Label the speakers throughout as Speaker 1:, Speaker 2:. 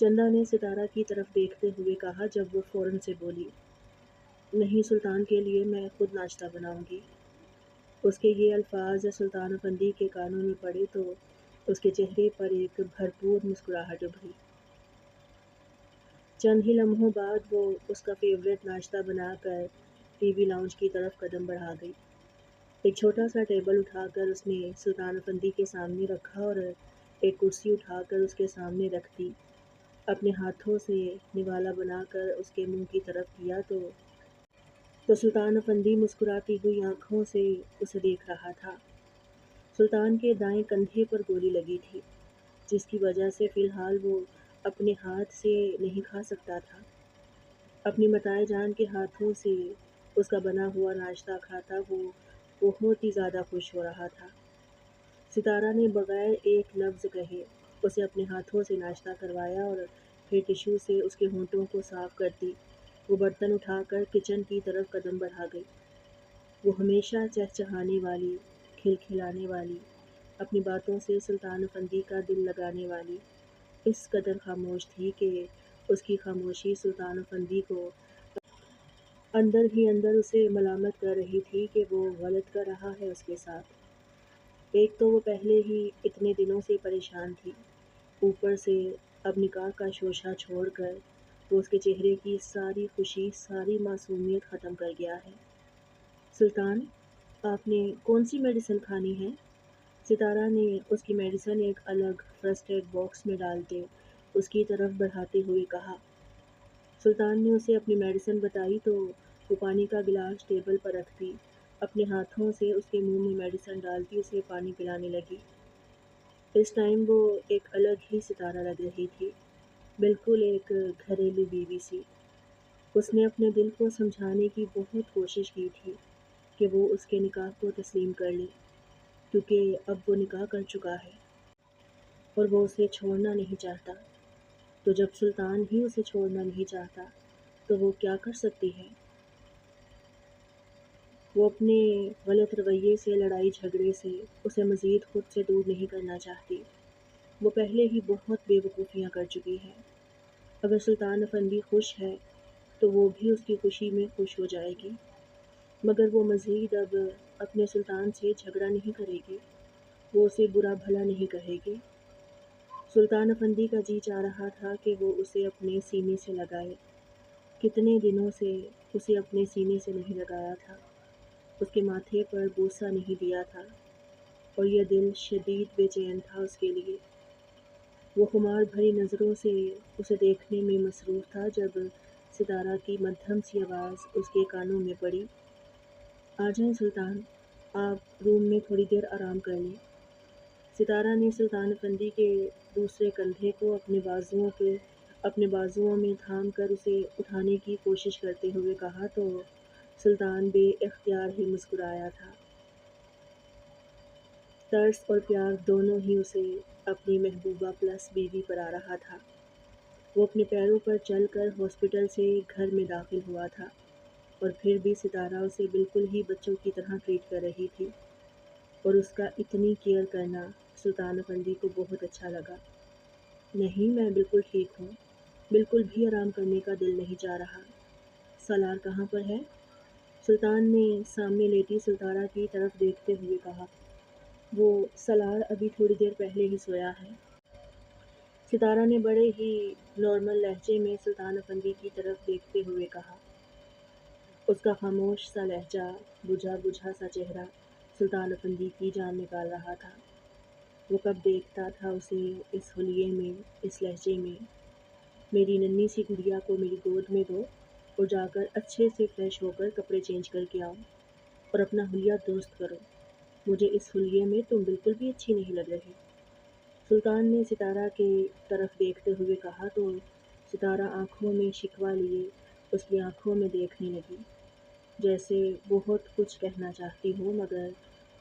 Speaker 1: چندا نے ستارہ کی طرف دیکھتے ہوئے کہا جب وہ فوراً سے بولی، نہیں، سلطان کے لیے میں خود ناشتہ بناؤں گی۔ اس کے یہ الفاظ سلطان افندی کے کانوں میں پڑے تو اس کے چہرے پر ایک بھرپور مسکراہٹ ابھری۔ چند ہی لمحوں بعد وہ اس کا فیورٹ ناشتہ بنا کر ٹی وی لاؤنج کی طرف قدم بڑھا گئی۔ ایک چھوٹا سا ٹیبل اٹھا کر اس نے سلطان افندی کے سامنے رکھا اور ایک کرسی اٹھا کر اس کے سامنے رکھ دی۔ اپنے ہاتھوں سے نوالا بنا کر اس کے منہ کی طرف کیا تو سلطان افندی مسکراتی ہوئی آنکھوں سے اسے دیکھ رہا تھا۔ سلطان کے دائیں کندھے پر گولی لگی تھی، جس کی وجہ سے فی الحال وہ اپنے ہاتھ سے نہیں کھا سکتا تھا۔ اپنی متاع جان کے ہاتھوں سے اس کا بنا ہوا ناشتہ کھاتا وہ بہت ہی زیادہ خوش ہو رہا تھا۔ ستارہ نے بغیر ایک لفظ کہے اسے اپنے ہاتھوں سے ناشتہ کروایا اور پھر ٹشو سے اس کے ہونٹوں کو صاف کرتی وہ برتن اٹھا کر کچن کی طرف قدم بڑھا گئی۔ وہ ہمیشہ چہچہانے والی، کھلکھلانے والی، اپنی باتوں سے سلطان افندی کا دل لگانے والی، اس قدر خاموش تھی کہ اس کی خاموشی سلطان افندی کو اندر ہی اندر اسے ملامت کر رہی تھی کہ وہ غلط کر رہا ہے اس کے ساتھ۔ ایک تو وہ پہلے ہی اتنے دنوں سے پریشان تھی، اوپر سے اب نکاح کا شوشہ چھوڑ کر وہ اس کے چہرے کی ساری خوشی، ساری معصومیت ختم کر گیا ہے۔ سلطان، آپ نے کون سی میڈیسن کھانی ہے؟ ستارہ نے اس کی میڈیسن ایک الگ فرسٹ ایڈ باکس میں ڈالتے اس کی طرف بڑھاتے ہوئے کہا۔ سلطان نے اسے اپنی میڈیسن بتائی تو وہ پانی کا گلاس ٹیبل پر رکھتی اپنے ہاتھوں سے اس کے منہ میں میڈیسن ڈالتی اسے پانی پلانے لگی۔ اس ٹائم وہ ایک الگ ہی ستارہ لگ رہی تھی، بالکل ایک گھریلو بیوی سی۔ اس نے اپنے دل کو سمجھانے کی بہت کوشش کی تھی کہ وہ اس کے نکاح کو تسلیم کر لے، کیونکہ اب وہ نکاح کر چکا ہے اور وہ اسے چھوڑنا نہیں چاہتا۔ تو جب سلطان ہی اسے چھوڑنا نہیں چاہتا تو وہ کیا کر سکتی ہے؟ وہ اپنے غلط رویے سے، لڑائی جھگڑے سے اسے مزید خود سے دور نہیں کرنا چاہتی۔ وہ پہلے ہی بہت بے وقوفیاں کر چکی ہے۔ اگر سلطان افندی خوش ہے تو وہ بھی اس کی خوشی میں خوش ہو جائے گی، مگر وہ مزید اب اپنے سلطان سے جھگڑا نہیں کرے گی، وہ اسے برا بھلا نہیں کہے گی۔ سلطان افندی کا جی چاہ رہا تھا کہ وہ اسے اپنے سینے سے لگائے، کتنے دنوں سے اسے اپنے سینے سے نہیں لگایا تھا، اس کے ماتھے پر بوسہ نہیں دیا تھا، اور یہ دل شدید بے چین تھا اس کے لیے۔ وہ خمار بھری نظروں سے اسے دیکھنے میں مصروف تھا جب ستارہ کی مدھم سی آواز اس کے کانوں میں پڑی، آ جائیں سلطان، آپ روم میں تھوڑی دیر آرام کر لیں۔ ستارہ نے سلطان افندی کے دوسرے کندھے کو اپنے بازوؤں میں تھام کر اسے اٹھانے کی کوشش کرتے ہوئے کہا تو سلطان بے اختیار ہی مسکرایا تھا۔ ترس اور پیار دونوں ہی اسے اپنی محبوبہ پلس بیوی پر آ رہا تھا۔ وہ اپنے پیروں پر چل کر ہاسپٹل سے گھر میں داخل ہوا تھا، اور پھر بھی ستارہ اسے بالکل ہی بچوں کی طرح ٹریٹ کر رہی تھی، اور اس کا اتنی کیئر کرنا سلطان افندی کو بہت اچھا لگا۔ نہیں، میں بالکل ٹھیک ہوں، بالکل بھی آرام کرنے کا دل نہیں چاہ رہا۔ سالار کہاں پر ہے؟ سلطان نے سامنے لیٹی ستارہ کی طرف دیکھتے ہوئے کہا۔ وہ سالار ابھی تھوڑی دیر پہلے ہی سویا ہے۔ ستارہ نے بڑے ہی نارمل لہجے میں سلطان افندی کی طرف دیکھتے ہوئے کہا۔ اس کا خاموش سا لہجہ، بجھا بجھا سا چہرہ سلطان افندی کی جان نکال رہا تھا۔ وہ کب دیکھتا تھا اسے اس حلیے میں، اس لہجے میں، میری ننھی سی گڑیا کو میری گود میں دو اور جا کر اچھے سے فریش ہو کر کپڑے چینج کر کے آؤ اور اپنا حلیہ درست کرو، مجھے اس حلیے میں تم بالکل بھی اچھی نہیں لگ رہی۔ سلطان نے ستارہ کی طرف دیکھتے ہوئے کہا تو ستارہ آنکھوں میں شکوہ لیے اس کی آنکھوں میں دیکھنے لگی، جیسے بہت کچھ کہنا چاہتی ہو مگر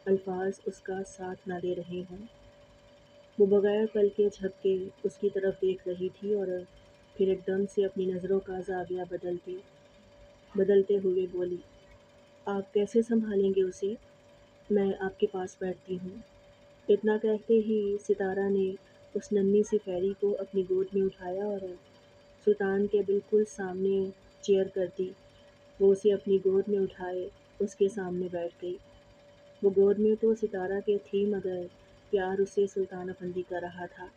Speaker 1: الفاظ اس کا ساتھ نہ دے رہے ہوں۔ وہ بغیر پل کے جھپکے اس کی طرف دیکھ رہی تھی اور پھر ایک دم سے اپنی نظروں کا زاویہ بدلتے ہوئے بولی، آپ کیسے سنبھالیں گے اسے؟ میں آپ کے پاس بیٹھتی ہوں۔ اتنا کہتے ہی ستارہ نے اس ننھی سی پیری کو اپنی گود میں اٹھایا اور سلطان کے بالکل سامنے چیئر کر دی۔ وہ اسے اپنی گود میں اٹھائے اس کے سامنے بیٹھ گئی۔ وہ گود میں تو ستارہ کے تھی مگر پیار اسے سلطان افندی کر رہا تھا۔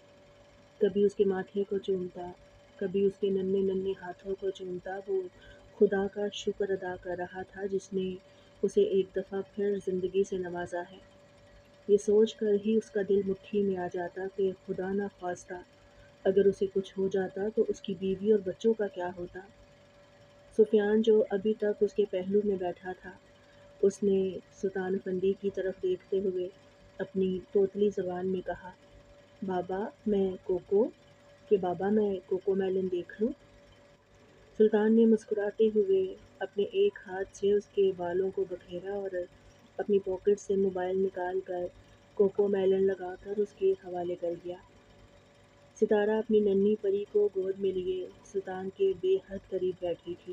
Speaker 1: کبھی اس کے ماتھے کو چومتا، کبھی اس کے ننھے ننھے ہاتھوں کو چومتا۔ وہ خدا کا شکر ادا کر رہا تھا جس نے اسے ایک دفعہ پھر زندگی سے نوازا ہے۔ یہ سوچ کر ہی اس کا دل مٹھی میں آ جاتا کہ خدا نہ خواستہ اگر اسے کچھ ہو جاتا تو اس کی بیوی اور بچوں کا کیا ہوتا۔ سفیان جو ابھی تک اس کے پہلو میں بیٹھا تھا، اس نے سلطان افندی کی طرف دیکھتے ہوئے اپنی توتلی زبان میں کہا، بابا میں کوکو میلن دیکھ لوں؟ سلطان نے مسکراتے ہوئے اپنے ایک ہاتھ سے اس کے بالوں کو بکھیرا اور اپنی پاکٹ سے موبائل نکال کر کوکو میلن لگا کر اس کے حوالے کر دیا۔ ستارہ اپنی ننھی پری کو گود میں لیے سلطان کے بے حد قریب بیٹھی تھی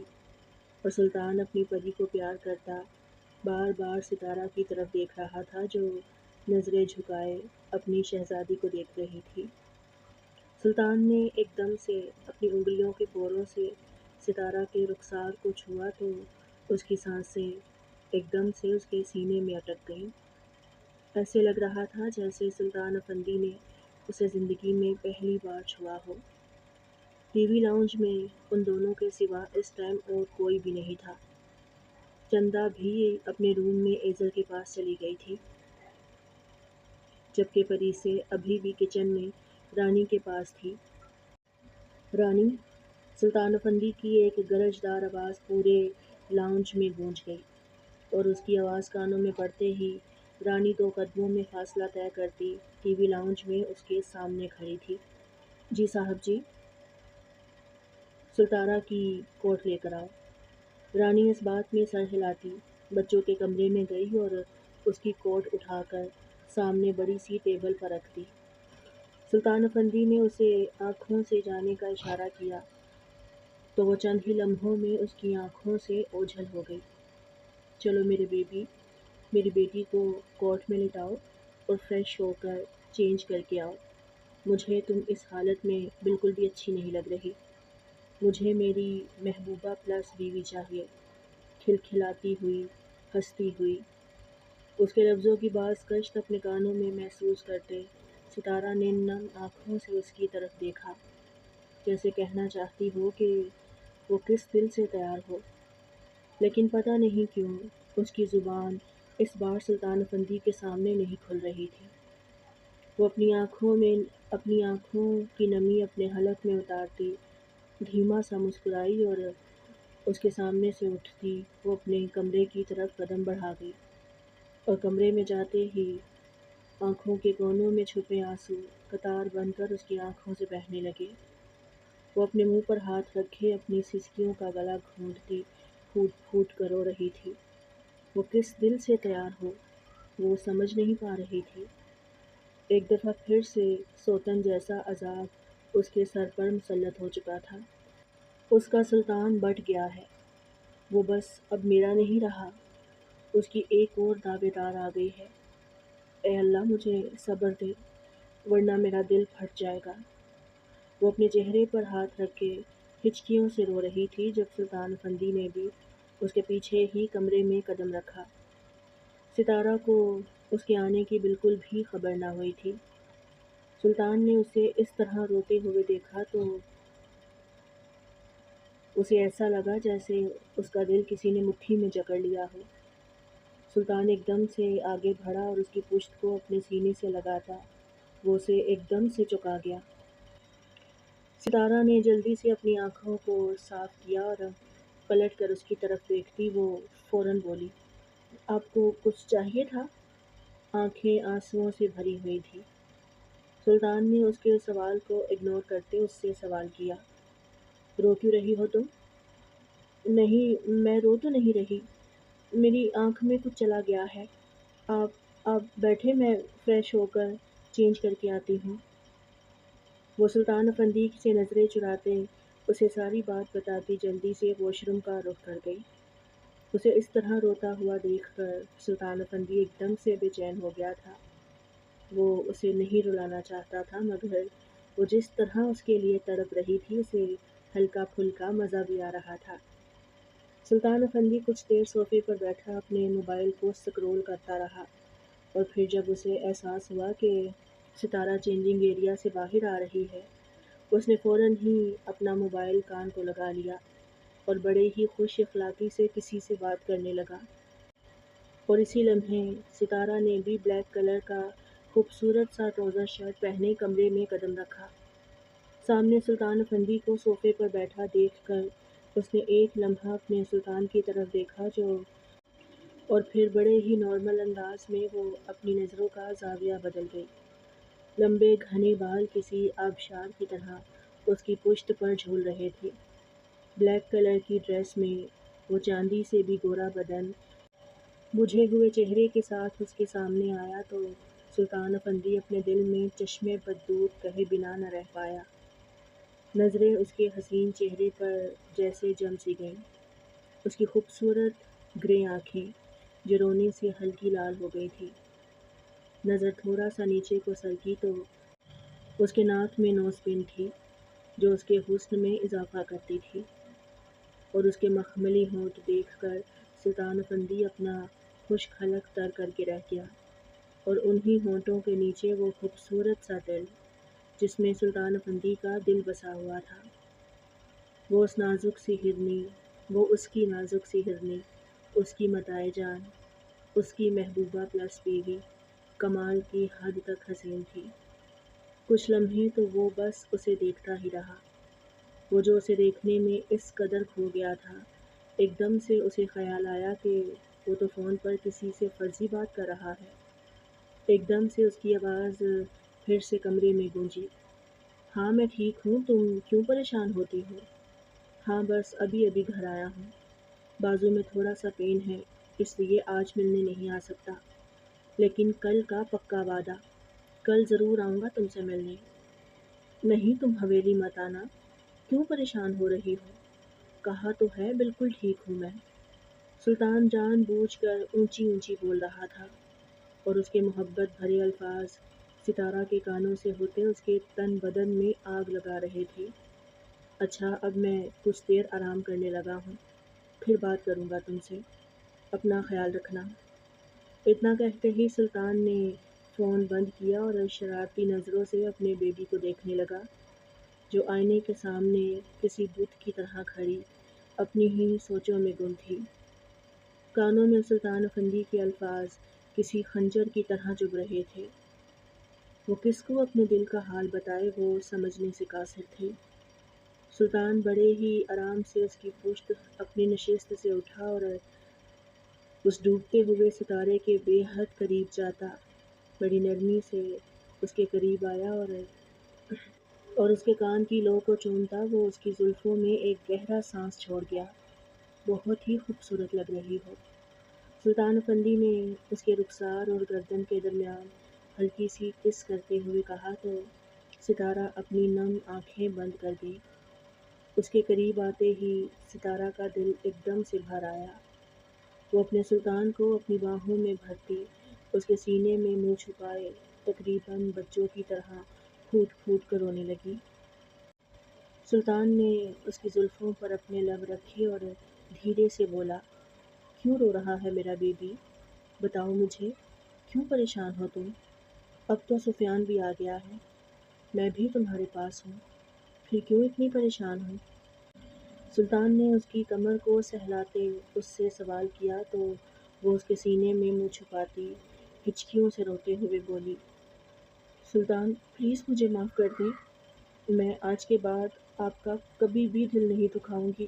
Speaker 1: اور سلطان اپنی پری کو پیار کرتا بار بار ستارہ کی طرف دیکھ رہا تھا جو نظریں جھکائے اپنی شہزادی کو دیکھ رہی تھی۔ سلطان نے ایک دم سے اپنی انگلیوں کے پوروں سے ستارہ کے رخسار کو چھوا تو اس کی سانسیں ایک دم سے اس کے سینے میں اٹک گئیں۔ ایسے لگ رہا تھا جیسے سلطان افندی نے اسے زندگی میں پہلی بار چھوا ہو۔ ٹی وی لاؤنج میں ان دونوں کے سوا اس ٹائم اور کوئی بھی نہیں تھا۔ چندا بھی اپنے روم میں ایزل کے پاس چلی گئی تھی، جبکہ پریسے ابھی بھی کچن میں رانی کے پاس تھی۔ رانی! سلطان افندی کی ایک گرجدار آواز پورے لاؤنج میں گونج گئی اور اس کی آواز کانوں میں پڑتے ہی رانی 2 قدموں میں فاصلہ طے کرتی ٹی وی لاؤنج میں اس کے سامنے کھڑی تھی۔ جی صاحب جی، ستارہ کی کوٹ لے کر آؤ۔ رانی اس بات میں سر ہلاتی بچوں کے کمرے میں گئی اور اس کی کوٹ اٹھا کر سامنے بڑی سی ٹیبل پر رکھ دی۔ سلطان افندی نے اسے آنکھوں سے جانے کا اشارہ کیا تو وہ چند ہی لمحوں میں اس کی آنکھوں سے اوجھل ہو گئی۔ چلو میری بیٹی کو کوٹ میں لٹاؤ اور فریش ہو کر چینج کر کے آؤ۔ مجھے تم اس حالت میں بالکل بھی اچھی نہیں لگ رہی۔ مجھے میری محبوبہ پلس بیوی چاہیے، کھلکھلاتی ہوئی، ہنستی ہوئی۔ اس کے لفظوں کی باز کشت اپنے کانوں میں محسوس کرتے ستارہ نے نم آنکھوں سے اس کی طرف دیکھا، جیسے کہنا چاہتی ہو کہ وہ کس دل سے تیار ہو، لیکن پتہ نہیں کیوں اس کی زبان اس بار سلطان افندی کے سامنے نہیں کھل رہی تھی۔ وہ اپنی آنکھوں کی نمی اپنے حلق میں اتارتی دھیما سا مسکرائی اور اس کے سامنے سے اٹھتی وہ اپنے کمرے کی طرف قدم بڑھا گئی اور کمرے میں جاتے ہی آنکھوں کے کونوں میں چھپے آنسو قطار بن کر اس کی آنکھوں سے بہنے لگے۔ وہ اپنے منہ پر ہاتھ رکھے اپنی سسکیوں کا گلا گھونٹتی پھوٹ پھوٹ کر رو رہی تھی۔ وہ کس دل سے تیار ہو، وہ سمجھ نہیں پا رہی تھی۔ ایک دفعہ پھر سے سوتن جیسا عذاب اس کے سر پر مسلط ہو چکا تھا۔ اس کا سلطان بٹ گیا ہے، وہ بس اب میرا نہیں رہا، اس کی ایک اور دعوے دار آ گئی ہے۔ اے اللہ مجھے صبر دے ورنہ میرا دل پھٹ جائے گا۔ وہ اپنے چہرے پر ہاتھ رکھ کے ہچکیوں سے رو رہی تھی جب سلطان افندی نے بھی اس کے پیچھے ہی کمرے میں قدم رکھا۔ ستارہ کو اس کے آنے کی بالکل بھی خبر نہ ہوئی تھی۔ سلطان نے اسے اس طرح روتے ہوئے دیکھا تو اسے ایسا لگا جیسے اس کا دل کسی نے مٹھی میں جکڑ لیا ہو۔ سلطان ایک دم سے آگے بڑھا اور اس کی پشت کو اپنے سینے سے لگاتا وہ اسے ایک دم سے چکا گیا۔ ستارہ نے جلدی سے اپنی آنکھوں کو صاف کیا اور پلٹ کر اس کی طرف دیکھتی وہ فوراً بولی، آپ کو کچھ چاہیے تھا؟ آنکھیں آنسوؤں سے بھری ہوئی تھی۔ سلطان نے اس کے سوال کو اگنور کرتے اس سے سوال کیا، رو کیوں رہی ہو تم؟ نہیں میں رو تو نہیں رہی، میری آنکھ میں کچھ چلا گیا ہے۔ آپ بیٹھے میں فریش ہو کر چینج کر کے آتی ہوں۔ وہ سلطان افندی سے نظریں چراتے اسے ساری بات بتاتی جلدی سے واش روم کا رخ کر گئی۔ اسے اس طرح روتا ہوا دیکھ کر سلطان افندی ایک دم سے بے چین ہو گیا تھا۔ وہ اسے نہیں رلانا چاہتا تھا، مگر وہ جس طرح اس کے لیے تڑپ رہی تھی اسے ہلکا پھلکا مزہ بھی آ رہا تھا۔ سلطان افندی کچھ دیر صوفے پر بیٹھا اپنے موبائل کو سکرول کرتا رہا، اور پھر جب اسے احساس ہوا کہ ستارہ چینجنگ ایریا سے باہر آ رہی ہے، اس نے فوراً ہی اپنا موبائل کان کو لگا لیا اور بڑے ہی خوش اخلاقی سے کسی سے بات کرنے لگا۔ اور اسی لمحے ستارہ نے بھی بلیک کلر کا خوبصورت سا ٹراؤزر شرٹ پہنے کمرے میں قدم رکھا۔ سامنے سلطان افندی کو صوفے پر بیٹھا دیکھ کر اس نے ایک لمحہ اپنے سلطان کی طرف دیکھا اور پھر بڑے ہی نارمل انداز میں وہ اپنی نظروں کا زاویہ بدل گئی۔ لمبے گھنے بال کسی آبشار کی طرح اس کی پشت پر جھول رہے تھے۔ بلیک کلر کی ڈریس میں وہ چاندی سے بھی گورا بدن بجھے ہوئے چہرے کے ساتھ اس کے سامنے آیا تو سلطان افندی اپنے دل میں چشمے بددود کہے بنا نہ رہ پایا۔ نظریں اس کے حسین چہرے پر جیسے جم سی گئیں۔ اس کی خوبصورت گرے آنکھیں جو رونے سے ہلکی لال ہو گئی تھی۔ نظر تھوڑا سا نیچے کو سرکی تو اس کے ناک میں نوز پن تھی جو اس کے حسن میں اضافہ کرتی تھی، اور اس کے مخملی ہونٹ دیکھ کر سلطان افندی اپنا خشک حلق تر کر کے رہ گیا، اور انہی ہونٹوں کے نیچے وہ خوبصورت سا دل جس میں سلطان افندی کا دل بسا ہوا تھا۔ وہ اس کی نازک سی ہرنی، اس کی متاع جان، اس کی محبوبہ پلس بیوی، کمال کی حد تک حسین تھی۔ کچھ لمحے تو وہ بس اسے دیکھتا ہی رہا۔ وہ جو اسے دیکھنے میں اس قدر کھو گیا تھا، ایک دم سے اسے خیال آیا کہ وہ تو فون پر کسی سے فرضی بات کر رہا ہے۔ ایک دم سے اس کی آواز پھر سے کمرے میں گونجی، ہاں میں ٹھیک ہوں، تم کیوں پریشان ہوتی ہو؟ ہاں بس ابھی گھر آیا ہوں، بازو میں تھوڑا سا پین ہے اس لیے آج ملنے نہیں آ سکتا، لیکن کل کا پکا وعدہ، کل ضرور آؤں گا تم سے ملنے۔ نہیں تم حویلی مت آنا، کیوں پریشان ہو رہی ہو؟ کہا تو ہے بالکل ٹھیک ہوں میں۔ سلطان جان بوجھ کر اونچی اونچی بول رہا تھا، اور اس کے محبت بھرے الفاظ ستارہ کے کانوں سے ہوتے اس کے تن بدن میں آگ لگا رہے تھے۔ اچھا اب میں کچھ دیر آرام کرنے لگا ہوں، پھر بات کروں گا تم سے، اپنا خیال رکھنا۔ اتنا کہتے ہی سلطان نے فون بند کیا اور شرارتی نظروں سے اپنے بیبی کو دیکھنے لگا جو آئینے کے سامنے کسی بت کی طرح کھڑی اپنی ہی سوچوں میں گم تھی۔ کانوں میں سلطان افندی کے الفاظ کسی خنجر کی طرح چبھ رہے تھے۔ وہ کس کو اپنے دل کا حال بتائے، وہ سمجھنے سے قاصر تھی۔ سلطان بڑے ہی آرام سے اس کی پشت اپنی نشست سے اٹھا اور اس ڈوبتے ہوئے ستارے کے بے حد قریب جاتا بڑی نرمی سے اس کے قریب آیا اور اس کے کان کی لو کو چومتا وہ اس کی زلفوں میں ایک گہرا سانس چھوڑ گیا۔ بہت ہی خوبصورت لگ رہی ہو۔ سلطان افندی نے اس کے رخسار اور گردن کے درمیان ہلکی سی کس کرتے ہوئے کہا تو ستارہ اپنی نم آنکھیں بند کر گئی۔ اس کے قریب آتے ہی ستارہ کا دل ایک دم سے بھر آیا۔ وہ اپنے سلطان کو اپنی باہوں میں بھرتی اس کے سینے میں منہ چھپائے تقریباً بچوں کی طرح پھوٹ پھوٹ کر رونے لگی۔ سلطان نے اس کی زلفوں پر اپنے لب رکھے اور دھیرے سے بولا، کیوں رو رہا ہے میرا بیبی؟ بتاؤ مجھے، کیوں پریشان ہو تم؟ اب تو سفیان بھی آ گیا ہے، میں بھی تمہارے پاس ہوں، پھر کیوں اتنی پریشان ہوں؟ سلطان نے اس کی کمر کو سہلاتے اس سے سوال کیا تو وہ اس کے سینے میں منہ چھپاتی ہچکیوں سے روتے ہوئے بولی، سلطان پلیز مجھے معاف کر دیں، میں آج کے بعد آپ کا کبھی بھی دل نہیں دکھاؤں گی،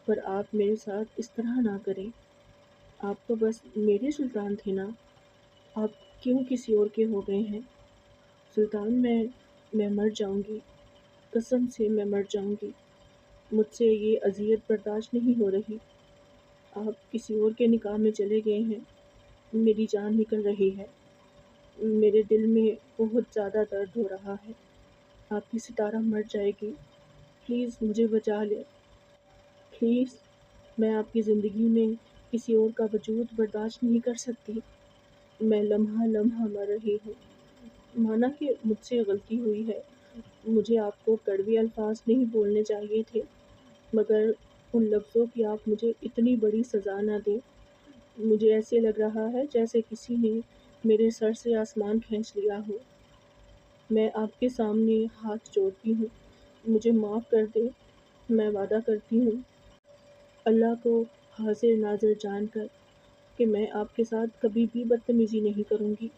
Speaker 1: پر آپ میرے ساتھ اس طرح نہ کریں، آپ تو بس میرے سلطان تھے نا، آپ کیوں کسی اور کے ہو گئے ہیں؟ سلطان میں مر جاؤں گی، قسم سے میں مر جاؤں گی، مجھ سے یہ اذیت برداشت نہیں ہو رہی، آپ کسی اور کے نکاح میں چلے گئے ہیں، میری جان نکل رہی ہے، میرے دل میں بہت زیادہ درد ہو رہا ہے، آپ کی ستارہ مر جائے گی، پلیز مجھے بچا لیں، پلیز، میں آپ کی زندگی میں کسی اور کا وجود برداشت نہیں کر سکتی، میں لمحہ لمحہ مر رہی ہوں، مانا کہ مجھ سے غلطی ہوئی ہے، مجھے آپ کو کڑوے الفاظ نہیں بولنے چاہیے تھے، مگر ان لفظوں کی آپ مجھے اتنی بڑی سزا نہ دیں۔ مجھے ایسے لگ رہا ہے جیسے کسی نے میرے سر سے آسمان کھینچ لیا ہو۔ میں آپ کے سامنے ہاتھ جوڑتی ہوں، مجھے معاف کر دیں۔ میں وعدہ کرتی ہوں اللہ کو حاضر ناظر جان کر کہ میں آپ کے ساتھ کبھی بھی بدتمیزی نہیں کروں گی۔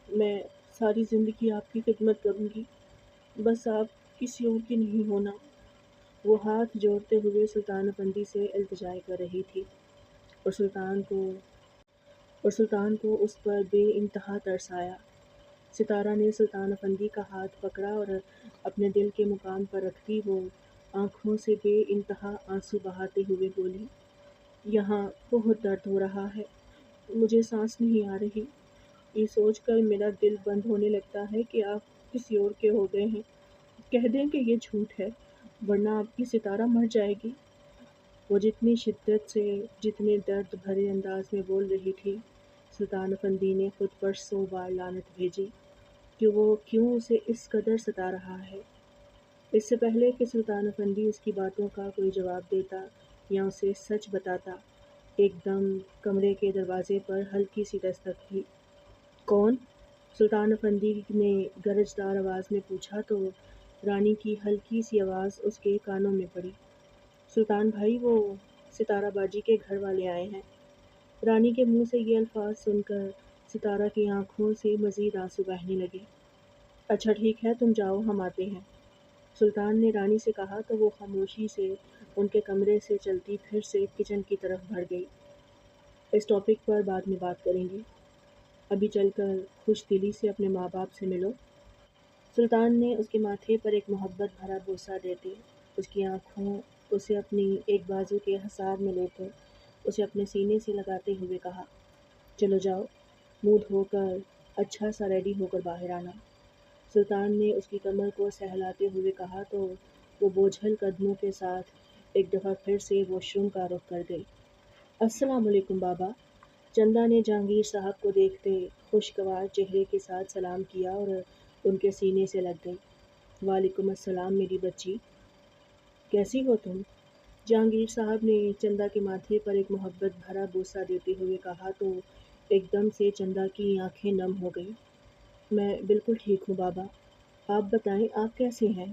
Speaker 1: میں ساری زندگی آپ کی خدمت کروں گی، بس آپ کسی اور کی نہیں ہونا۔ وہ ہاتھ جوڑتے ہوئے سلطان افندی سے التجا کر رہی تھی اور سلطان کو اس پر بے انتہا ترس آیا۔ ستارہ نے سلطان افندی کا ہاتھ پکڑا اور اپنے دل کے مقام پر رکھتی وہ آنکھوں سے بے انتہا آنسو بہاتے ہوئے بولی، یہاں بہت درد ہو رہا ہے، مجھے سانس نہیں آ رہی۔ یہ سوچ کر میرا دل بند ہونے لگتا ہے کہ آپ کسی اور کے ہو گئے ہیں۔ کہہ دیں کہ یہ جھوٹ ہے، ورنہ آپ کی ستارہ مر جائے گی۔ وہ جتنی شدت سے، جتنے درد بھرے انداز میں بول رہی تھی، سلطان افندی نے خود پر 100 بار لعنت بھیجی کہ وہ کیوں اسے اس قدر ستا رہا ہے۔ اس سے پہلے کہ سلطان افندی اس کی باتوں کا کوئی جواب دیتا یا اسے سچ بتاتا، ایک دم کمرے کے دروازے پر ہلکی سی دستک ہوئی۔ کون؟ سلطان افندی نے گرجدار آواز میں پوچھا تو رانی کی ہلکی سی آواز اس کے کانوں میں پڑی، سلطان بھائی، وہ ستارہ باجی کے گھر والے آئے ہیں۔ رانی کے منہ سے یہ الفاظ سن کر ستارہ کی آنکھوں سے مزید آنسو بہنے لگے۔ اچھا ٹھیک ہے، تم جاؤ، ہم آتے ہیں، سلطان نے رانی سے کہا تو وہ خاموشی سے ان کے کمرے سے چلتی پھر سے کچن کی طرف بڑھ گئی۔ اس ٹاپک پر بعد میں بات کریں گے، ابھی چل کر خوش دلی سے اپنے ماں باپ سے ملو۔ سلطان نے اس کے ماتھے پر ایک محبت بھرا بوسہ دیتے، اس کی آنکھوں اسے اپنی ایک بازو کے حصار میں لیتے اسے اپنے سینے سے لگاتے ہوئے کہا، چلو جاؤ، منہ دھو کر اچھا سا ریڈی ہو کر باہر آنا۔ سلطان نے اس کی کمر کو سہلاتے ہوئے کہا تو وہ بوجھل قدموں کے ساتھ ایک دفعہ پھر سے واش روم کا رخ کر گئی۔ السلام علیکم بابا۔ چندا نے جہانگیر صاحب کو دیکھتے خوشگوار چہرے کے ساتھ سلام کیا اور ان کے سینے سے لگ گئی۔ وعلیکم السلام میری بچی، کیسی ہو تم؟ جہانگیر صاحب نے چندا کے ماتھے پر ایک محبت بھرا بوسہ دیتے ہوئے کہا تو ایک دم سے چندا کی آنکھیں نم ہو گئیں۔ میں بالکل ٹھیک ہوں بابا، آپ بتائیں آپ کیسے ہیں؟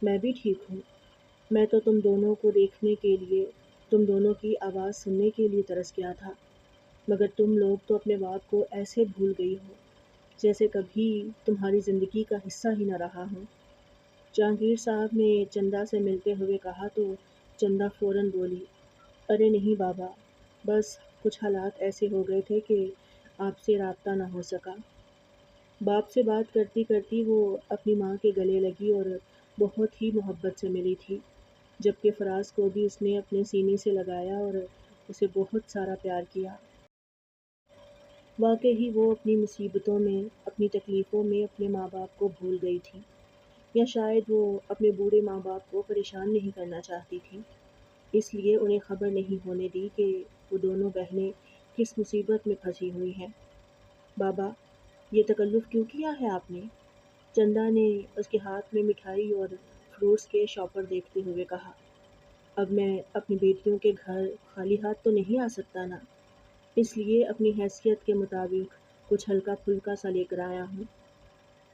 Speaker 1: میں بھی ٹھیک ہوں، میں تو تم دونوں کو دیکھنے کے لیے، تم دونوں کی آواز سننے کے لیے ترس گیا تھا، مگر تم لوگ تو اپنے باپ کو ایسے بھول گئی ہو جیسے کبھی تمہاری زندگی کا حصہ ہی نہ رہا ہو۔ جہانگیر صاحب نے چندا سے ملتے ہوئے کہا تو چندا فوراً بولی، ارے نہیں بابا، بس کچھ حالات ایسے ہو گئے تھے کہ آپ سے رابطہ نہ ہو سکا۔ باپ سے بات کرتی کرتی وہ اپنی ماں کے گلے لگی اور بہت ہی محبت سے ملی تھی، جبکہ فراز کو بھی اس نے اپنے سینے سے لگایا اور اسے بہت سارا پیار کیا۔ واقعی وہ اپنی مصیبتوں میں، اپنی تکلیفوں میں اپنے ماں باپ کو بھول گئی تھی، یا شاید وہ اپنے بوڑھے ماں باپ کو پریشان نہیں کرنا چاہتی تھی، اس لیے انہیں خبر نہیں ہونے دی کہ وہ دونوں بہنیں کس مصیبت میں پھنسی ہوئی ہیں۔ بابا، یہ تکلف کیوں کیا ہے آپ نے؟ چندا نے اس کے ہاتھ میں مٹھائی اور فروٹس کے شاپر دیکھتے ہوئے کہا، اب میں اپنی بیٹیوں کے گھر خالی ہاتھ تو نہیں آ سکتا نا، اس لیے اپنی حیثیت کے مطابق کچھ ہلکا پھلکا سا لے کر آیا ہوں۔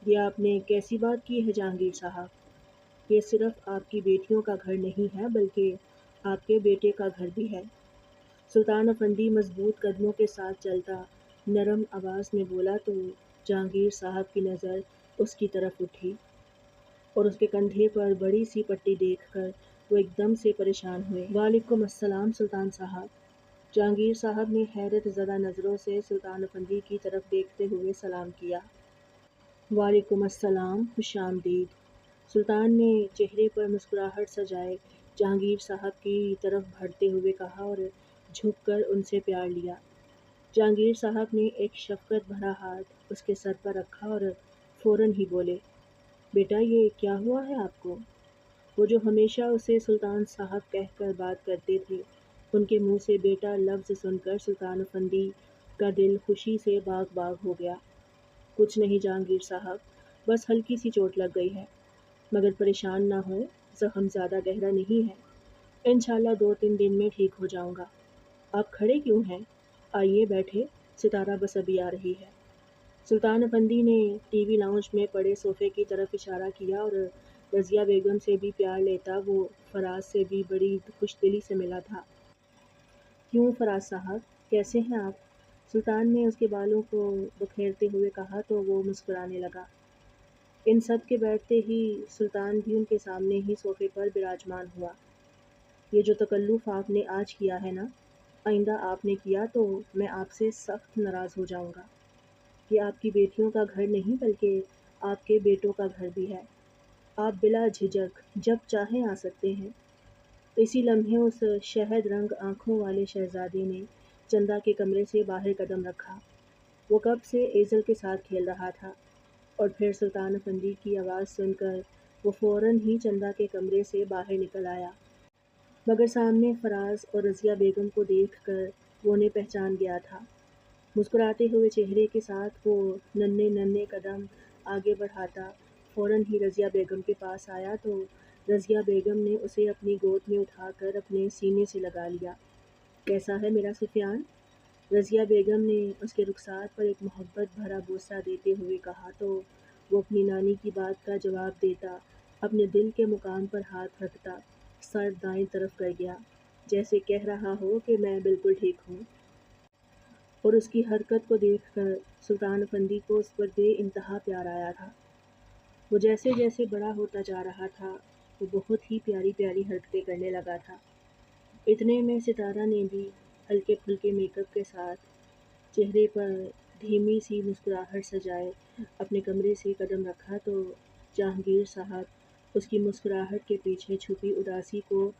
Speaker 1: یہ آپ نے کیسی بات کی ہے جہانگیر صاحب؟ یہ صرف آپ کی بیٹیوں کا گھر نہیں ہے بلکہ آپ کے بیٹے کا گھر بھی ہے۔ سلطان افندی مضبوط قدموں کے ساتھ چلتا نرم آواز میں بولا تو جہانگیر صاحب کی نظر اس کی طرف اٹھی اور اس کے کندھے پر بڑی سی پٹی دیکھ کر وہ ایک دم سے پریشان ہوئے۔ وعلیکم السلام سلطان صاحب۔ جہانگیر صاحب نے حیرت زدہ نظروں سے سلطان افندی کی طرف دیکھتے ہوئے سلام کیا۔ وعلیکم السلام، خوش آمدید۔ سلطان نے چہرے پر مسکراہٹ سجائے جہانگیر صاحب کی طرف بڑھتے ہوئے کہا اور جھک کر ان سے پیار لیا۔ جہانگیر صاحب نے ایک شفقت بھرا ہاتھ اس کے سر پر رکھا اور فوراً ہی بولے، بیٹا یہ کیا ہوا ہے آپ کو؟ وہ جو ہمیشہ اسے سلطان صاحب کہہ کر بات کرتے تھے، ان کے منہ سے بیٹا لفظ سن کر سلطان افندی کا دل خوشی سے باغ باغ ہو گیا۔ کچھ نہیں جہانگیر صاحب، بس ہلکی سی چوٹ لگ گئی ہے، مگر پریشان نہ ہوں، زخم زیادہ گہرا نہیں ہے، انشاءاللہ 2-3 دن میں ٹھیک ہو جاؤں گا۔ آپ کھڑے کیوں ہیں؟ آئیے بیٹھے، ستارہ بس ابھی آ رہی ہے۔ سلطان افندی نے ٹی وی لاؤنج میں پڑے صوفے کی طرف اشارہ کیا اور رضیہ بیگم سے بھی پیار لیتا وہ فراز سے بھی بڑی خوش دلی سے ملا تھا۔ کیوں فراز صاحب، کیسے ہیں آپ؟ سلطان نے اس کے بالوں کو بکھیرتے ہوئے کہا تو وہ مسکرانے لگا۔ ان سب کے بیٹھتے ہی سلطان بھی ان کے سامنے ہی صوفے پر براجمان ہوا۔ یہ جو تکلف آپ نے آج کیا ہے نا، آئندہ آپ نے کیا تو میں آپ سے سخت ناراض ہو جاؤں گا۔ یہ آپ کی بیٹیوں کا گھر نہیں بلکہ آپ کے بیٹوں کا گھر بھی ہے۔ آپ بلا جھجک جب چاہیں آ سکتے ہیں۔ اسی لمحے اس شہد رنگ آنکھوں والے شہزادے نے چندا کے کمرے سے باہر قدم رکھا۔ وہ کب سے ایزل کے ساتھ کھیل رہا تھا، اور پھر سلطان افندی کی آواز سن کر وہ فوراً ہی چندا کے کمرے سے باہر نکل آیا، مگر سامنے فراز اور رضیہ بیگم کو دیکھ کر وہ انہیں پہچان گیا تھا۔ مسکراتے ہوئے چہرے کے ساتھ وہ ننھے ننھے قدم آگے بڑھاتا فوراً ہی رضیہ بیگم کے پاس آیا تو رضیہ بیگم نے اسے اپنی گود میں اٹھا کر اپنے سینے سے لگا لیا۔ کیسا ہے میرا سفیان؟ رضیہ بیگم نے اس کے رخسار پر ایک محبت بھرا بوسہ دیتے ہوئے کہا تو وہ اپنی نانی کی بات کا جواب دیتا اپنے دل کے مقام پر ہاتھ رکھتا سر دائیں طرف کر گیا، جیسے کہہ رہا ہو کہ میں بالکل ٹھیک ہوں۔ اور اس کی حرکت کو دیکھ کر سلطان افندی کو اس پر بے انتہا پیار آیا تھا۔ وہ جیسے جیسے بڑا ہوتا جا رہا تھا وہ بہت ہی پیاری پیاری حرکتیں کرنے لگا تھا۔ اتنے میں ستارہ نے بھی ہلکے پھلکے میک اپ کے ساتھ چہرے پر دھیمی سی مسکراہٹ سجائے اپنے کمرے سے قدم رکھا تو جہانگیر صاحب اس کی مسکراہٹ کے پیچھے چھپی اداسی کو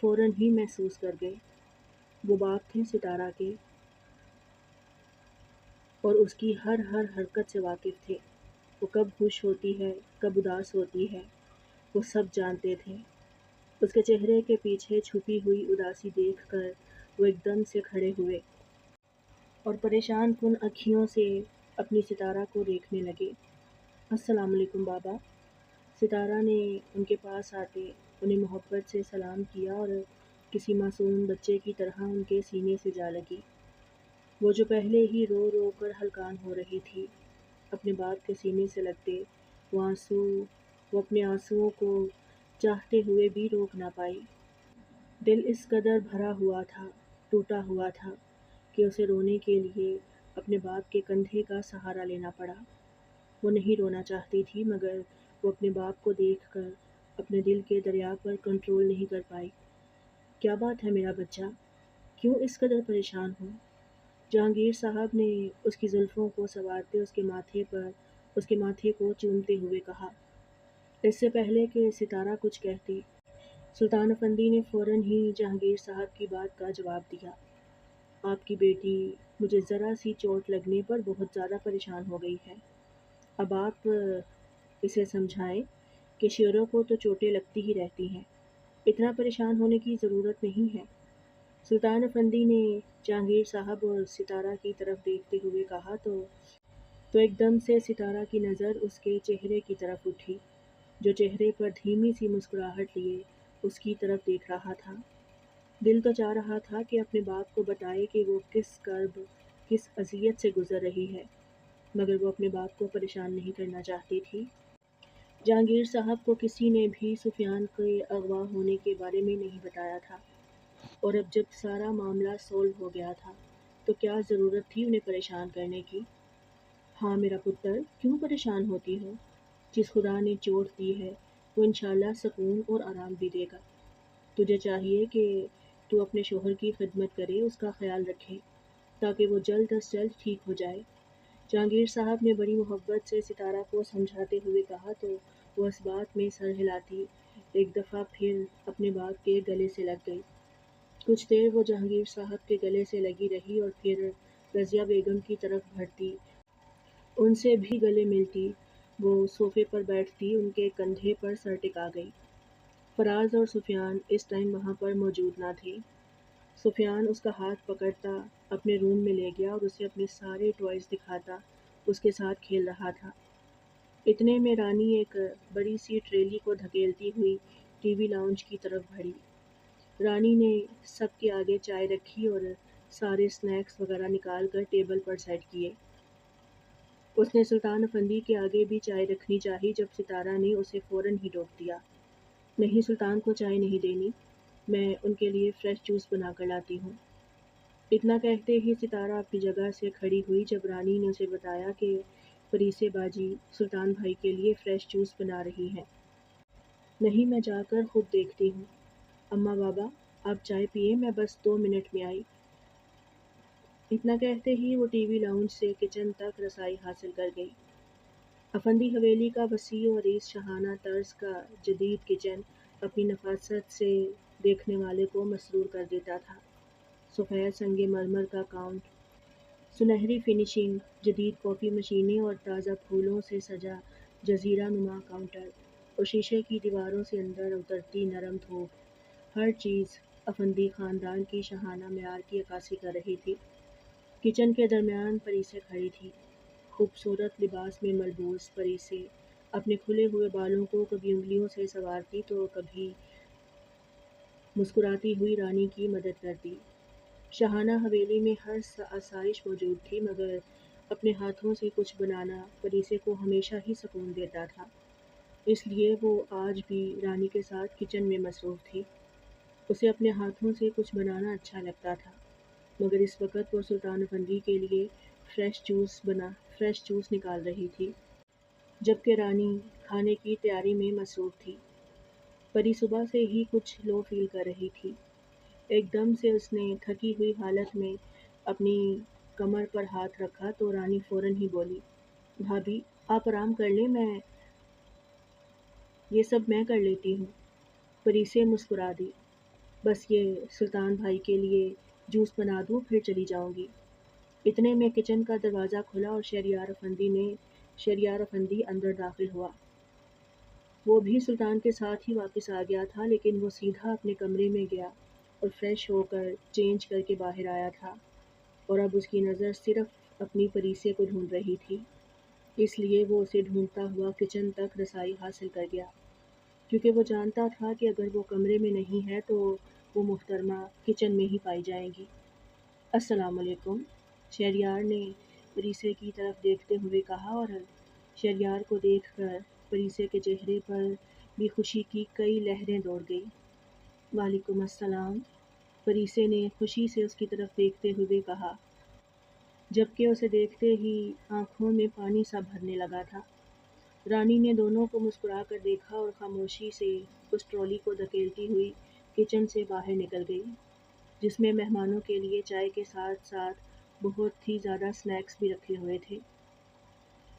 Speaker 1: فوراً ہی محسوس کر گئے۔ وہ باپ تھے ستارہ کے اور اس کی ہر حرکت سے واقف تھے۔ وہ کب خوش ہوتی ہے، کب اداس ہوتی ہے، وہ سب جانتے تھے۔ اس کے چہرے کے پیچھے چھپی ہوئی اداسی دیکھ کر وہ ایک دم سے کھڑے ہوئے اور پریشان کن آنکھوں سے اپنی ستارہ کو دیکھنے لگے۔ السلام علیکم بابا۔ ستارہ نے ان کے پاس آتے انہیں محبت سے سلام کیا اور کسی معصوم بچے کی طرح ان کے سینے سے جا لگی۔ وہ جو پہلے ہی رو رو کر ہلکان ہو رہی تھی، اپنے باپ کے سینے سے لگتے وہ اپنے آنسوؤں کو چاہتے ہوئے بھی روک نہ پائی۔ دل اس قدر بھرا ہوا تھا، ٹوٹا ہوا تھا کہ اسے رونے کے لیے اپنے باپ کے کندھے کا سہارا لینا پڑا۔ وہ نہیں رونا چاہتی تھی مگر وہ اپنے باپ کو دیکھ کر اپنے دل کے دریا پر کنٹرول نہیں کر پائی۔ کیا بات ہے میرا بچہ؟ کیوں اس قدر پریشان ہو؟ جہانگیر صاحب نے اس کی زلفوں کو سنوارتے اس کے ماتھے کو چومتے ہوئے کہا۔ اس سے پہلے کہ ستارہ کچھ کہتی، سلطان افندی نے فوراً ہی جہانگیر صاحب کی بات کا جواب دیا۔ آپ کی بیٹی مجھے ذرا سی چوٹ لگنے پر بہت زیادہ پریشان ہو گئی ہے۔ اب آپ اسے سمجھائیں کہ شیروں کو تو چوٹیں لگتی ہی رہتی ہیں، اتنا پریشان ہونے کی ضرورت نہیں ہے۔ سلطان افندی نے جہانگیر صاحب اور ستارہ کی طرف دیکھتے ہوئے کہا تو ایک دم سے ستارہ کی نظر اس کے چہرے کی طرف اٹھی، جو چہرے پر دھیمی سی مسکراہٹ لیے اس کی طرف دیکھ رہا تھا۔ دل تو چاہ رہا تھا کہ اپنے باپ کو بتائے کہ وہ کس کرب، کس اذیت سے گزر رہی ہے، مگر وہ اپنے باپ کو پریشان نہیں کرنا چاہتی تھی۔ جہانگیر صاحب کو کسی نے بھی سفیان کے اغوا ہونے کے بارے میں نہیں بتایا تھا، اور اب جب سارا معاملہ سولو ہو گیا تھا تو کیا ضرورت تھی انہیں پریشان کرنے کی؟ ہاں میرا پتر، کیوں پریشان ہوتی ہو؟ جس خدا نے چوٹ دی ہے وہ انشاءاللہ سکون اور آرام بھی دے گا۔ تجھے چاہیے کہ تو اپنے شوہر کی خدمت کرے، اس کا خیال رکھے تاکہ وہ جلد از جلد ٹھیک ہو جائے۔ جہانگیر صاحب نے بڑی محبت سے ستارہ کو سمجھاتے ہوئے کہا تو وہ اس بات میں سر ہلاتی ایک دفعہ پھر اپنے باپ کے گلے سے لگ گئی۔ کچھ دیر وہ جہانگیر صاحب کے گلے سے لگی رہی اور پھر رضیہ بیگم کی طرف بڑھتی، ان سے بھی گلے ملتی، وہ صوفے پر بیٹھتی ان کے کندھے پر سر ٹکا گئی۔ فراز اور سفیان اس ٹائم وہاں پر موجود نہ تھے۔ سفیان اس کا ہاتھ پکڑتا اپنے روم میں لے گیا اور اسے اپنے سارے ٹوائز دکھاتا اس کے ساتھ کھیل رہا تھا۔ اتنے میں رانی ایک بڑی سی ٹریلی کو دھکیلتی ہوئی ٹی وی لاؤنج کی طرف بڑھی۔ رانی نے سب کے آگے چائے رکھی اور سارے سنیکس وغیرہ نکال کر ٹیبل پر سیٹ کیے۔ اس نے سلطان افندی کے آگے بھی چائے رکھنی چاہی جب ستارہ نے اسے فوراً ہی ٹوک دیا۔ نہیں، سلطان کو چائے نہیں دینی، میں ان کے لیے فریش جوس بنا کر لاتی ہوں۔ اتنا کہتے ہی ستارہ اپنی جگہ سے کھڑی ہوئی جب رانی نے اسے بتایا کہ پریسے باجی سلطان بھائی کے لیے فریش جوس بنا رہی ہیں۔ نہیں، میں جا کر خود دیکھتی ہوں۔ اماں بابا آپ چائے پیئے، میں بس 2 منٹ میں آئی۔ اتنا کہتے ہی وہ ٹی وی لاؤنج سے کچن تک رسائی حاصل کر گئی۔ افندی حویلی کا وسیع و عریض شاہانہ طرز کا جدید کچن اپنی نفاست سے دیکھنے والے کو مسرور کر دیتا تھا۔ سفید سنگ مرمر کا کاؤنٹ، سنہری فنیشنگ، جدید کافی مشینیں اور تازہ پھولوں سے سجا جزیرہ نما کاؤنٹر اور شیشے کی دیواروں سے اندر اترتی نرم دھوپ، ہر چیز افندی خاندان کی شاہانہ معیار کی عکاسی کر رہی تھی۔ کچن کے درمیان پریسے کھڑی تھی، خوبصورت لباس میں ملبوس پریسے اپنے کھلے ہوئے بالوں کو کبھی انگلیوں سے سنوارتی تو کبھی مسکراتی ہوئی رانی کی مدد کرتی۔ شاہانہ حویلی میں ہر آسائش موجود تھی، مگر اپنے ہاتھوں سے کچھ بنانا پریسے کو ہمیشہ ہی سکون دیتا تھا۔ اس لیے وہ آج بھی رانی کے ساتھ کچن میں مصروف تھی۔ اسے اپنے ہاتھوں سے کچھ بنانا اچھا لگتا تھا، مگر اس وقت وہ سلطان افندی کے لیے فریش جوس نکال رہی تھی، جبکہ رانی کھانے کی تیاری میں مصروف تھی۔ پری صبح سے ہی کچھ لو فیل کر رہی تھی۔ ایک دم سے اس نے تھکی ہوئی حالت میں اپنی کمر پر ہاتھ رکھا تو رانی فوراً ہی بولی، بھابھی آپ آرام کر لیں، یہ سب میں کر لیتی ہوں۔ پریسے مسکرا دی، بس یہ سلطان بھائی کے لیے جوس بنا دوں پھر چلی جاؤں گی۔ اتنے میں کچن کا دروازہ کھلا اور شہریار افندی اندر داخل ہوا۔ وہ بھی سلطان کے ساتھ ہی واپس آ گیا تھا، لیکن وہ سیدھا اپنے کمرے میں گیا اور فریش ہو کر چینج کر کے باہر آیا تھا، اور اب اس کی نظر صرف اپنی پریسے کو ڈھونڈ رہی تھی۔ اس لیے وہ اسے ڈھونڈتا ہوا کچن تک رسائی حاصل کر گیا، کیونکہ وہ جانتا تھا کہ اگر وہ کمرے میں نہیں ہے تو وہ محترمہ کچن میں ہی پائی جائیں گی۔ السلام علیکم، شہریار نے پریسے کی طرف دیکھتے ہوئے کہا، اور شہریار کو دیکھ کر پریسے کے چہرے پر بھی خوشی کی کئی لہریں دوڑ گئیں۔ وعلیکم السلام، پریسے نے خوشی سے اس کی طرف دیکھتے ہوئے کہا، جبکہ اسے دیکھتے ہی آنکھوں میں پانی سا بھرنے لگا تھا۔ رانی نے دونوں کو مسکرا کر دیکھا اور خاموشی سے اس ٹرالی کو دھکیلتی ہوئی کچن سے باہر نکل گئی، جس میں مہمانوں کے لیے چائے کے ساتھ ساتھ بہت ہی زیادہ سنیکس بھی رکھے ہوئے تھے۔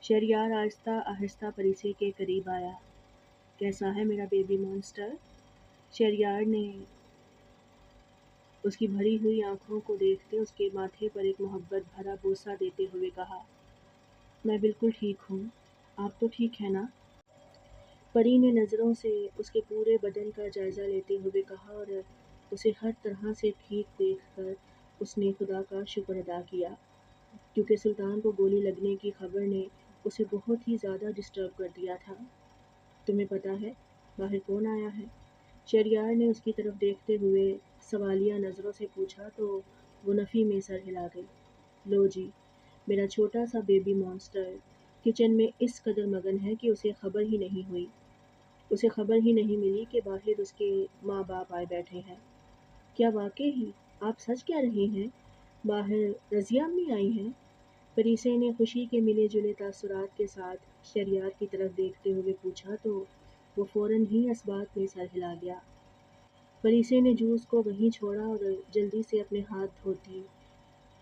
Speaker 1: شہریار آہستہ آہستہ پریسے کے قریب آیا۔ کیسا ہے میرا بیبی مونسٹر؟ شہریار نے اس کی بھری ہوئی آنکھوں کو دیکھتے اس کے ماتھے پر ایک محبت بھرا بوسہ دیتے ہوئے کہا، میں بالکل ٹھیک ہوں، آپ تو ٹھیک ہیں نا؟ پری نے نظروں سے اس کے پورے بدن کا جائزہ لیتے ہوئے کہا، اور اسے ہر طرح سے ٹھیک دیکھ کر اس نے خدا کا شکر ادا کیا، کیونکہ سلطان کو گولی لگنے کی خبر نے اسے بہت ہی زیادہ ڈسٹرب کر دیا تھا۔ تمہیں پتہ ہے باہر کون آیا ہے؟ شہریار نے اس کی طرف دیکھتے ہوئے سوالیہ نظروں سے پوچھا تو وہ نفی میں سر ہلا گئی۔ لو جی، میرا چھوٹا سا بیبی مونسٹر کچن میں اس قدر مگن ہے کہ اسے خبر ہی نہیں ملی کہ باہر اس کے ماں باپ آئے بیٹھے ہیں۔ کیا واقعی آپ سچ کہہ رہے ہیں؟ باہر رضیہ امی آئی ہیں؟ پریسے نے خوشی کے ملے جلے تاثرات کے ساتھ شہریار کی طرف دیکھتے ہوئے پوچھا تو وہ فوراً ہی اس بات میں سر ہلا گیا۔ پریسے نے جوس کو وہیں چھوڑا اور جلدی سے اپنے ہاتھ دھوتی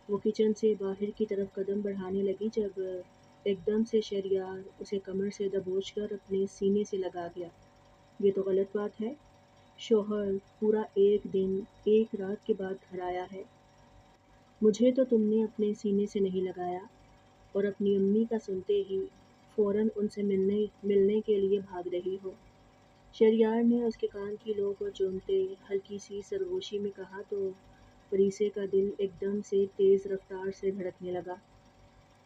Speaker 1: وہ کچن سے باہر کی طرف قدم بڑھانے لگی جب ایک دم سے شہریار اسے کمر سے دبوچ کر اپنے سینے سے لگا گیا۔ یہ تو غلط بات ہے، شوہر پورا 1 دن 1 رات کے بعد گھر آیا ہے، مجھے تو تم نے اپنے سینے سے نہیں لگایا، اور اپنی امی کا سنتے ہی فوراً ان سے ملنے کے لیے بھاگ رہی ہو۔ شہریار نے اس کے کان کی لو کو چومتے ہلکی سی سرگوشی میں کہا تو پریسے کا دل ایک دم سے تیز رفتار سے دھڑکنے لگا۔